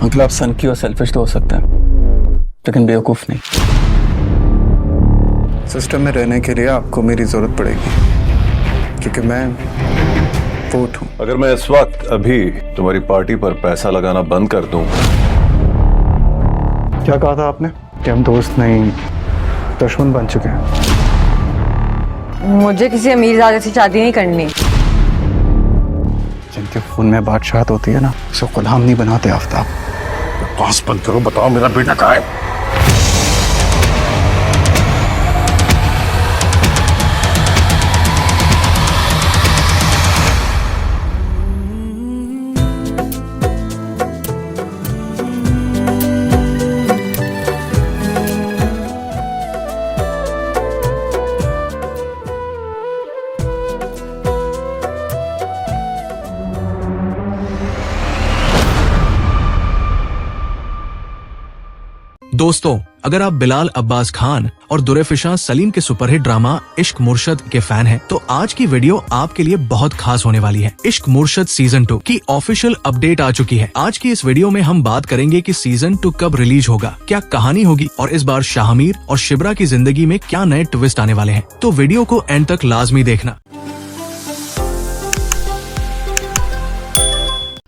मतलब आप सनकी और सेल्फिश तो हो सकता है, लेकिन बेवकूफ नहीं। सिस्टम में रहने के लिए आपको मेरी जरूरत पड़ेगी, क्योंकि मैं वोट हूं। अगर मैं इस वक्त अभी तुम्हारी पार्टी पर पैसा लगाना बंद कर दूं। क्या कहा था आपने कि हम दोस्त नहीं दुश्मन बन चुके हैं? मुझे किसी अमीरजादे से शादी नहीं करनी। जिनके खून में बादशाहत होती है ना, उसको गुलाम नहीं बनाते आफ्ताब। बकवास बंद करो, बताओ मेरा बेटा कहाँ है? दोस्तों, अगर आप बिलाल अब्बास खान और दुरेफिशा सलीम के सुपरहिट ड्रामा इश्क मुर्शद के फैन हैं, तो आज की वीडियो आपके लिए बहुत खास होने वाली है। इश्क मुर्शद सीजन 2 की ऑफिशियल अपडेट आ चुकी है। आज की इस वीडियो में हम बात करेंगे कि सीजन 2 कब रिलीज होगा, क्या कहानी होगी और इस बार शाहमीर और शिब्रा की जिंदगी में क्या नए ट्विस्ट आने वाले हैं। तो वीडियो को एंड तक लाजमी देखना।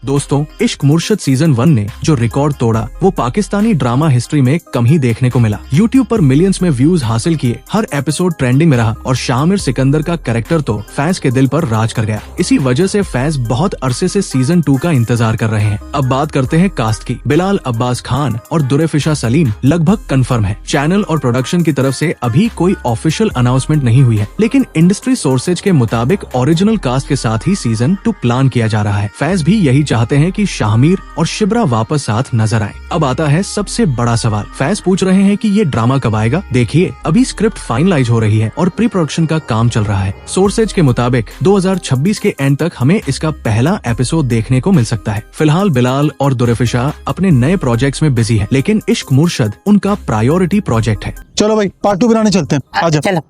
दोस्तों, इश्क मुर्शद सीजन 1 ने जो रिकॉर्ड तोड़ा वो पाकिस्तानी ड्रामा हिस्ट्री में कम ही देखने को मिला। यूट्यूब पर मिलियंस में व्यूज हासिल किए, हर एपिसोड ट्रेंडिंग में रहा और शामिर सिकंदर का कैरेक्टर तो फैंस के दिल पर राज कर गया। इसी वजह से फैंस बहुत अरसे से सीजन 2 का इंतजार कर रहे हैं। अब बात करते हैं कास्ट की। बिलाल अब्बास खान और दुरेफिशा सलीम लगभग कंफर्म है। चैनल और प्रोडक्शन की तरफ से अभी कोई ऑफिशियल अनाउंसमेंट नहीं हुई है, लेकिन इंडस्ट्री सोर्सेज के मुताबिक ओरिजिनल कास्ट के साथ ही सीजन 2 प्लान किया जा रहा है। फैंस भी यही चाहते हैं कि शाहमीर और शिब्रा वापस साथ नजर आए। अब आता है सबसे बड़ा सवाल। फैंस पूछ रहे हैं कि ये ड्रामा कब आएगा। देखिए, अभी स्क्रिप्ट फाइनलाइज हो रही है और प्री प्रोडक्शन का काम चल रहा है। सोर्सेज के मुताबिक 2026 के एंड तक हमें इसका पहला एपिसोड देखने को मिल सकता है। फिलहाल बिलाल और दुरेफिशा अपने नए प्रोजेक्ट्स में बिजी है, लेकिन इश्क मुर्शद उनका प्रायोरिटी प्रोजेक्ट है। चलो भाई, पार्ट 2 बनाने चलते हैं। आजा। चलो।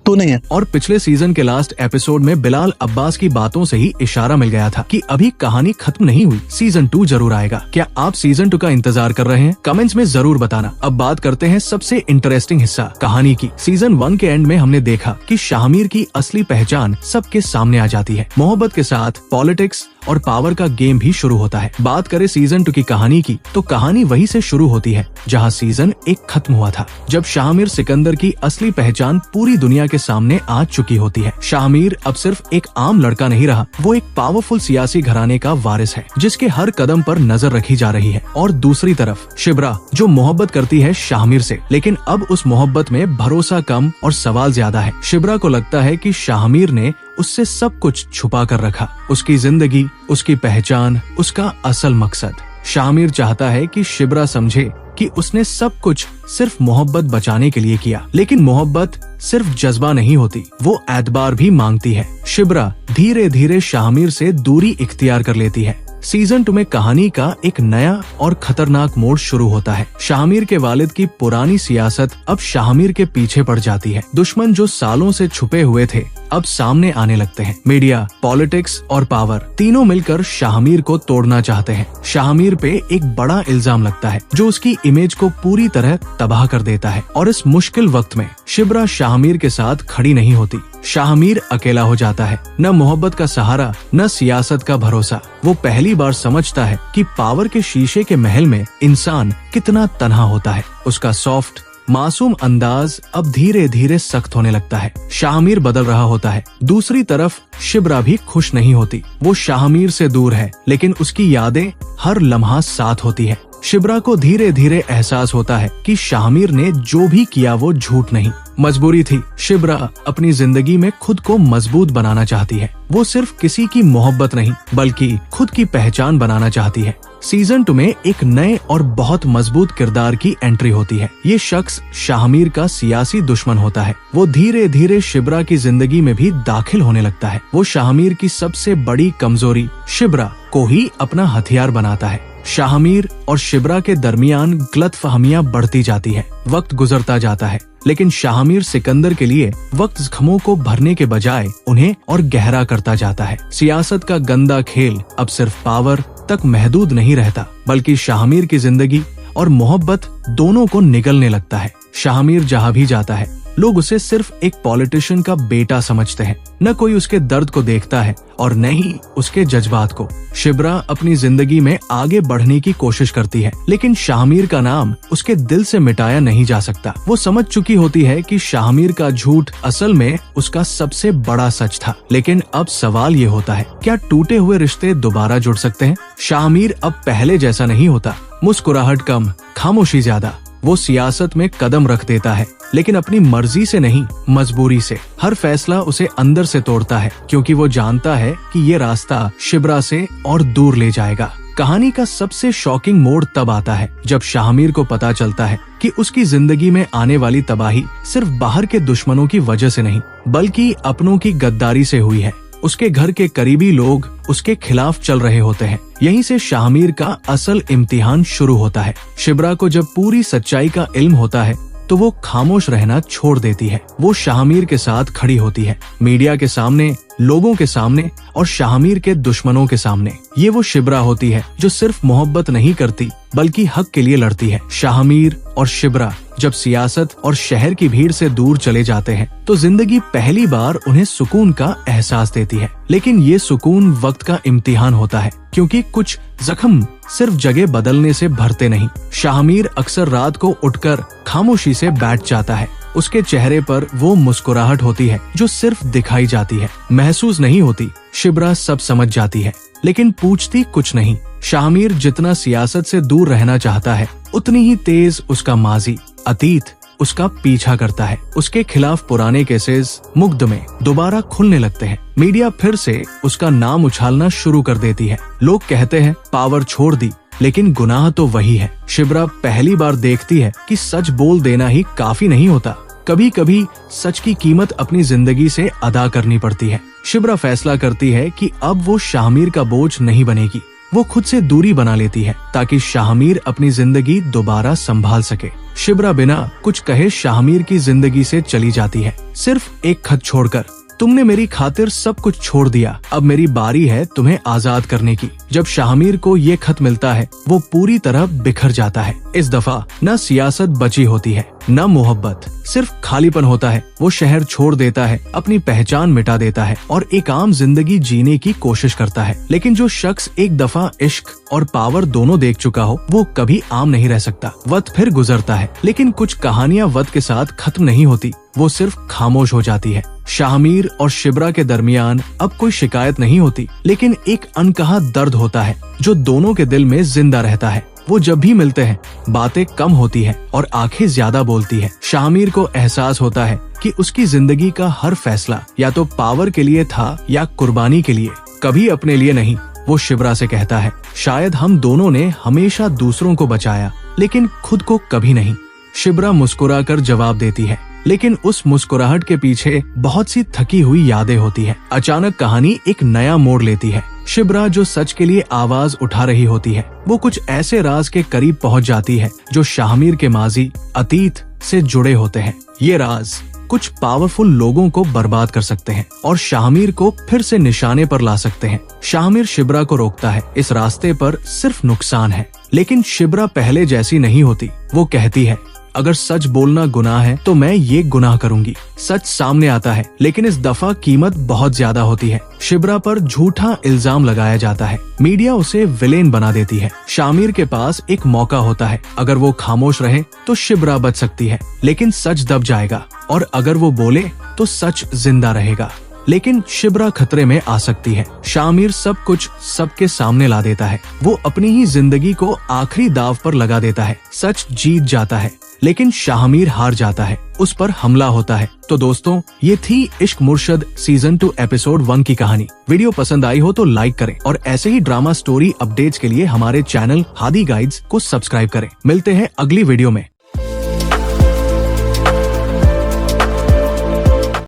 तू नहीं है। और पिछले सीजन के लास्ट एपिसोड में बिलाल अब्बास की बातों से ही इशारा मिल गया था कि अभी कहानी खत्म नहीं हुई, सीजन 2 जरूर आएगा। क्या आप सीजन 2 का इंतजार कर रहे हैं? कमेंट्स में जरूर बताना। अब बात करते हैं सबसे इंटरेस्टिंग हिस्सा, कहानी की। सीजन 1 के एंड में हमने देखा कि शाहमीर की असली पहचान सबके सामने आ जाती है। मोहब्बत के साथ पॉलिटिक्स और पावर का गेम भी शुरू होता है। बात करें सीजन 2 की कहानी की, तो कहानी वहीं से शुरू होती है जहां सीजन 1 खत्म हुआ था, जब शाहमीर सिकंदर की असली पहचान पूरी दुनिया के सामने आ चुकी होती है। शाहमीर अब सिर्फ एक आम लड़का नहीं रहा, वो एक पावरफुल सियासी घराने का वारिस है, जिसके हर कदम पर नजर रखी जा रही है। और दूसरी तरफ शिब्रा, जो मोहब्बत करती है शाहमीर से, लेकिन अब उस मोहब्बत में भरोसा कम और सवाल ज्यादा है। शिब्रा को लगता है कि शाहमीर ने उससे सब कुछ छुपा कर रखा, उसकी जिंदगी, उसकी पहचान, उसका असल मकसद। शाहमीर चाहता है कि शिब्रा समझे कि उसने सब कुछ सिर्फ मोहब्बत बचाने के लिए किया, लेकिन मोहब्बत सिर्फ जज्बा नहीं होती, वो एतबार भी मांगती है। शिब्रा धीरे धीरे शाहमीर से दूरी इख्तियार कर लेती है। सीजन 2 में कहानी का एक नया और खतरनाक मोड़ शुरू होता है। शाहमीर के वालिद की पुरानी सियासत अब शाहमीर के पीछे पड़ जाती है। दुश्मन जो सालों से छुपे हुए थे अब सामने आने लगते हैं। मीडिया, पॉलिटिक्स और पावर तीनों मिलकर शाहमीर को तोड़ना चाहते हैं। शाहमीर पे एक बड़ा इल्जाम लगता है जो उसकी इमेज को पूरी तरह तबाह कर देता है। और इस मुश्किल वक्त में शिब्रा शाहमीर के साथ खड़ी नहीं होती। शाहमीर अकेला हो जाता है, न मोहब्बत का सहारा, न सियासत का भरोसा। वो पहली बार समझता है कि पावर के शीशे के महल में इंसान कितना तन्हा होता है। उसका सॉफ्ट मासूम अंदाज अब धीरे धीरे सख्त होने लगता है। शाहमीर बदल रहा होता है। दूसरी तरफ शिब्रा भी खुश नहीं होती। वो शाहमीर से दूर है, लेकिन उसकी यादें हर लम्हा साथ होती है। शिब्रा को धीरे धीरे एहसास होता है कि शाहमीर ने जो भी किया वो झूठ नहीं, मजबूरी थी। शिब्रा अपनी जिंदगी में खुद को मजबूत बनाना चाहती है। वो सिर्फ किसी की मोहब्बत नहीं, बल्कि खुद की पहचान बनाना चाहती है। सीजन 2 में एक नए और बहुत मजबूत किरदार की एंट्री होती है। ये शख्स शाहमीर का सियासी दुश्मन होता है। वो धीरे धीरे शिब्रा की जिंदगी में भी दाखिल होने लगता है। वो शाहमीर की सबसे बड़ी कमजोरी शिब्रा को ही अपना हथियार बनाता है। शाहमीर और शिब्रा के दरमियान गलतफहमियां बढ़ती जाती है। वक्त गुजरता जाता है, लेकिन शाहमीर सिकंदर के लिए वक्त जख्मों को भरने के बजाय उन्हें और गहरा करता जाता है। सियासत का गंदा खेल अब सिर्फ पावर तक महदूद नहीं रहता, बल्कि शाहमीर की जिंदगी और मोहब्बत दोनों को निगलने लगता है। शाहमीर जहाँ भी जाता है लोग उसे सिर्फ एक पॉलिटिशियन का बेटा समझते हैं, न कोई उसके दर्द को देखता है और न ही उसके जज्बात को। शिब्रा अपनी जिंदगी में आगे बढ़ने की कोशिश करती है, लेकिन शाहमीर का नाम उसके दिल से मिटाया नहीं जा सकता। वो समझ चुकी होती है कि शाहमीर का झूठ असल में उसका सबसे बड़ा सच था। लेकिन अब सवाल ये होता है, क्या टूटे हुए रिश्ते दोबारा जुड़ सकते हैं? शाहमीर अब पहले जैसा नहीं होता। मुस्कुराहट कम, खामोशी ज्यादा। वो सियासत में कदम रख देता है, लेकिन अपनी मर्जी से नहीं, मजबूरी से। हर फैसला उसे अंदर से तोड़ता है, क्योंकि वो जानता है कि ये रास्ता शिब्रा से और दूर ले जाएगा। कहानी का सबसे शॉकिंग मोड़ तब आता है जब शाहमीर को पता चलता है कि उसकी जिंदगी में आने वाली तबाही सिर्फ बाहर के दुश्मनों की वजह से नहीं, बल्कि अपनों की गद्दारी से हुई है। उसके घर के करीबी लोग उसके खिलाफ चल रहे होते हैं। यहीं से शाहमीर का असल इम्तिहान शुरू होता है। शिब्रा को जब पूरी सच्चाई का इल्म होता है तो वो खामोश रहना छोड़ देती है। वो शाहमीर के साथ खड़ी होती है, मीडिया के सामने, लोगों के सामने और शाहमीर के दुश्मनों के सामने। ये वो शिब्रा होती है जो सिर्फ मोहब्बत नहीं करती, बल्कि हक के लिए लड़ती है। शाहमीर और शिब्रा जब सियासत और शहर की भीड़ से दूर चले जाते हैं तो जिंदगी पहली बार उन्हें सुकून का एहसास देती है। लेकिन ये सुकून वक्त का इम्तिहान होता है, क्योंकि कुछ जख्म सिर्फ जगह बदलने से भरते नहीं। शाहमीर अक्सर रात को उठकर खामोशी से बैठ जाता है। उसके चेहरे पर वो मुस्कुराहट होती है जो सिर्फ दिखाई जाती है, महसूस नहीं होती। शिब्रा सब समझ जाती है, लेकिन पूछती कुछ नहीं। शाहमीर जितना सियासत से दूर रहना चाहता है, उतनी ही तेज उसका माजी, अतीत उसका पीछा करता है। उसके खिलाफ पुराने केसेस मुकदमे दोबारा खुलने लगते हैं। मीडिया फिर से उसका नाम उछालना शुरू कर देती है। लोग कहते हैं पावर छोड़ दी, लेकिन गुनाह तो वही है। शिब्रा पहली बार देखती है कि सच बोल देना ही काफी नहीं होता। कभी कभी सच की कीमत अपनी जिंदगी से अदा करनी पड़ती है। शिब्रा फैसला करती है कि अब वो शाहमीर का बोझ नहीं बनेगी। वो खुद से दूरी बना लेती है ताकि शाहमीर अपनी जिंदगी दोबारा संभाल सके। शिब्रा बिना कुछ कहे शाहमीर की जिंदगी से चली जाती है, सिर्फ एक खत छोड़कर। तुमने मेरी खातिर सब कुछ छोड़ दिया, अब मेरी बारी है तुम्हें आजाद करने की। जब शाहमीर को ये खत मिलता है वो पूरी तरह बिखर जाता है। इस दफा न सियासत बची होती है, न मोहब्बत, सिर्फ खालीपन होता है। वो शहर छोड़ देता है, अपनी पहचान मिटा देता है और एक आम जिंदगी जीने की कोशिश करता है। लेकिन जो शख्स एक दफा इश्क और पावर दोनों देख चुका हो, वो कभी आम नहीं रह सकता। वक्त फिर गुजरता है, लेकिन कुछ कहानियां वक्त के साथ खत्म नहीं होती, वो सिर्फ खामोश हो जाती है। शाहमीर और शिब्रा के दरमियान अब कोई शिकायत नहीं होती, लेकिन एक अनकहा दर्द होता है जो दोनों के दिल में जिंदा रहता है। वो जब भी मिलते हैं बातें कम होती है और आंखें ज्यादा बोलती है। शाहमीर को एहसास होता है कि उसकी जिंदगी का हर फैसला या तो पावर के लिए था या कुर्बानी के लिए, कभी अपने लिए नहीं। वो शिब्रा से कहता है, शायद हम दोनों ने हमेशा दूसरों को बचाया, लेकिन खुद को कभी नहीं। शिब्रा मुस्कुराकर जवाब देती है, लेकिन उस मुस्कुराहट के पीछे बहुत सी थकी हुई यादें होती है। अचानक कहानी एक नया मोड़ लेती है। शिब्रा जो सच के लिए आवाज उठा रही होती है, वो कुछ ऐसे राज के करीब पहुंच जाती है जो शाहमीर के माजी, अतीत से जुड़े होते हैं। ये राज कुछ पावरफुल लोगों को बर्बाद कर सकते हैं और शाहमीर को फिर से निशाने पर ला सकते हैं। शाहमीर शिब्रा को रोकता है, इस रास्ते पर सिर्फ नुकसान है। लेकिन शिब्रा पहले जैसी नहीं होती। वो कहती है, अगर सच बोलना गुनाह है तो मैं ये गुनाह करूंगी। सच सामने आता है, लेकिन इस दफा कीमत बहुत ज्यादा होती है। शिब्रा पर झूठा इल्जाम लगाया जाता है, मीडिया उसे विलेन बना देती है। शाहमीर के पास एक मौका होता है, अगर वो खामोश रहे तो शिब्रा बच सकती है, लेकिन सच दब जाएगा, और अगर वो बोले तो सच जिंदा रहेगा। लेकिन शिब्रा खतरे में आ सकती है। शाहमीर सब कुछ सबके सामने ला देता है। वो अपनी ही जिंदगी को आखिरी दाव पर लगा देता है। सच जीत जाता है, लेकिन शाहमीर हार जाता है। उस पर हमला होता है। तो दोस्तों, ये थी इश्क मुर्शद सीजन 2 एपिसोड 1 की कहानी। वीडियो पसंद आई हो तो लाइक करें और ऐसे ही ड्रामा स्टोरी अपडेट्स के लिए हमारे चैनल हादी गाइड्स को सब्सक्राइब करें। मिलते हैं अगली वीडियो में।